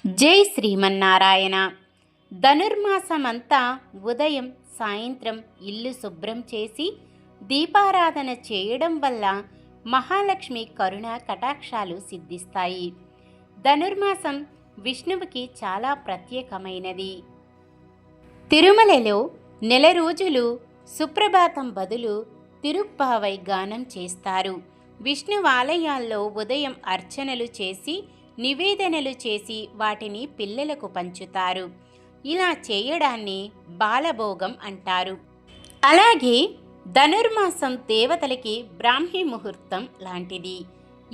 జై శ్రీమన్నారాయణ. ధనుర్మాసమంతా ఉదయం సాయంత్రం ఇల్లు శుభ్రం చేసి దీపారాధన చేయడం వల్ల మహాలక్ష్మి కరుణ కటాక్షాలు సిద్ధిస్తాయి. ధనుర్మాసం విష్ణువుకి చాలా ప్రత్యేకమైనది. తిరుమలలో నెల రోజులు సుప్రభాతం బదులు తిరుప్పావై గానం చేస్తారు. విష్ణు ఆలయాల్లో ఉదయం అర్చనలు చేసి నివేదనలు చేసి వాటిని పిల్లలకు పంచుతారు. ఇలా చేయడాన్ని బాలభోగం అంటారు. అలాగే ధనుర్మాసం దేవతలకి బ్రాహ్మీ ముహూర్తం లాంటిది.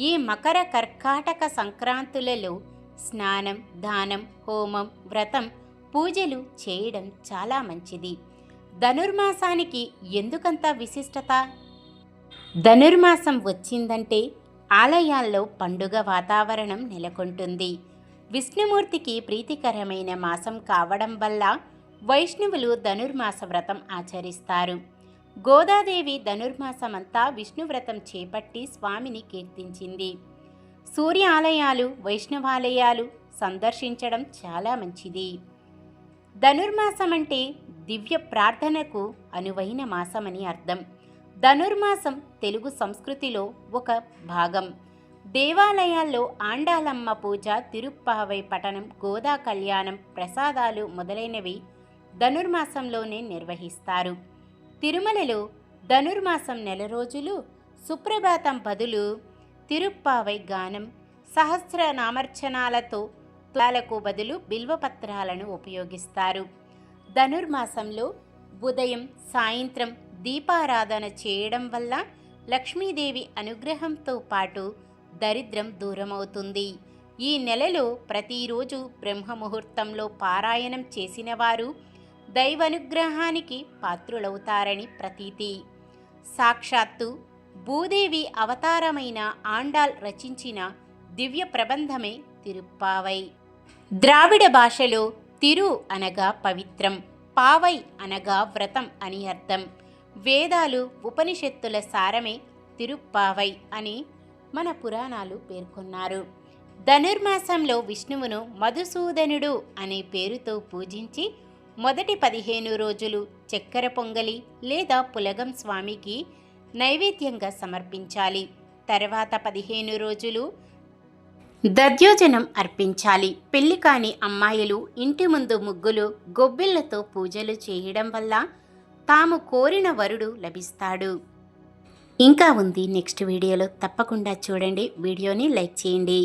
ఈ మకర కర్కాటక సంక్రాంతులలో స్నానం, దానం, హోమం, వ్రతం, పూజలు చేయడం చాలా మంచిది. ధనుర్మాసానికి ఎందుకంత విశిష్టత? ధనుర్మాసం వచ్చిందంటే ఆలయాల్లో పండుగ వాతావరణం నెలకొంటుంది. విష్ణుమూర్తికి ప్రీతికరమైన మాసం కావడం వల్ల వైష్ణవులు ధనుర్మాస వ్రతం ఆచరిస్తారు. గోదాదేవి ధనుర్మాసమంతా విష్ణువ్రతం చేపట్టి స్వామిని కీర్తించింది. సూర్య ఆలయాలు, వైష్ణవాలయాలు సందర్శించడం చాలా మంచిది. ధనుర్మాసం అంటే దివ్య ప్రార్థనకు అనువైన మాసమని అర్థం. ధనుర్మాసం తెలుగు సంస్కృతిలో ఒక భాగం. దేవాలయాల్లో ఆండాలమ్మ పూజ, తిరుప్పావై పఠనం, గోదా కళ్యాణం, ప్రసాదాలు మొదలైనవి ధనుర్మాసంలోనే నిర్వహిస్తారు. తిరుమలలో ధనుర్మాసం నెల రోజులు సుప్రభాతం బదులు తిరుప్పావై గానం, సహస్రనామర్చనాలతో తులాలకు బదులు బిల్వపత్రాలను ఉపయోగిస్తారు. ధనుర్మాసంలో ఉదయం సాయంత్రం దీపారాధన చేయడం వల్ల లక్ష్మీదేవి అనుగ్రహంతో పాటు దరిద్రం దూరమవుతుంది. ఈ నెలలో ప్రతిరోజు బ్రహ్మముహూర్తంలో పారాయణం చేసిన వారు దైవానుగ్రహానికి పాత్రులవుతారని ప్రతీతి. సాక్షాత్తు భూదేవి అవతారమైన ఆండాల్ రచించిన దివ్య ప్రబంధమే తిరుప్పావై. ద్రావిడ భాషలో తిరు అనగా పవిత్రం, పావై అనగా వ్రతం అని అర్థం. వేదాలు, ఉపనిషత్తుల సారమే తిరుప్పావై అని మన పురాణాలు పేర్కొన్నారు. ధనుర్మాసంలో విష్ణువును మధుసూదనుడు అనే పేరుతో పూజించి మొదటి 15 రోజులు చక్కెర పొంగలి లేదా పులగం స్వామికి నైవేద్యంగా సమర్పించాలి. తర్వాత 15 రోజులు దధ్యోజనం అర్పించాలి. పెళ్లి కాని అమ్మాయిలు ఇంటి ముందు ముగ్గులు, గొబ్బిళ్లతో పూజలు చేయడం వల్ల తాము కోరిన వరుడు లభిస్తాడు. ఇంకా ఉంది నెక్స్ట్ వీడియోలో, తప్పకుండా చూడండి. వీడియోని లైక్ చేయండి.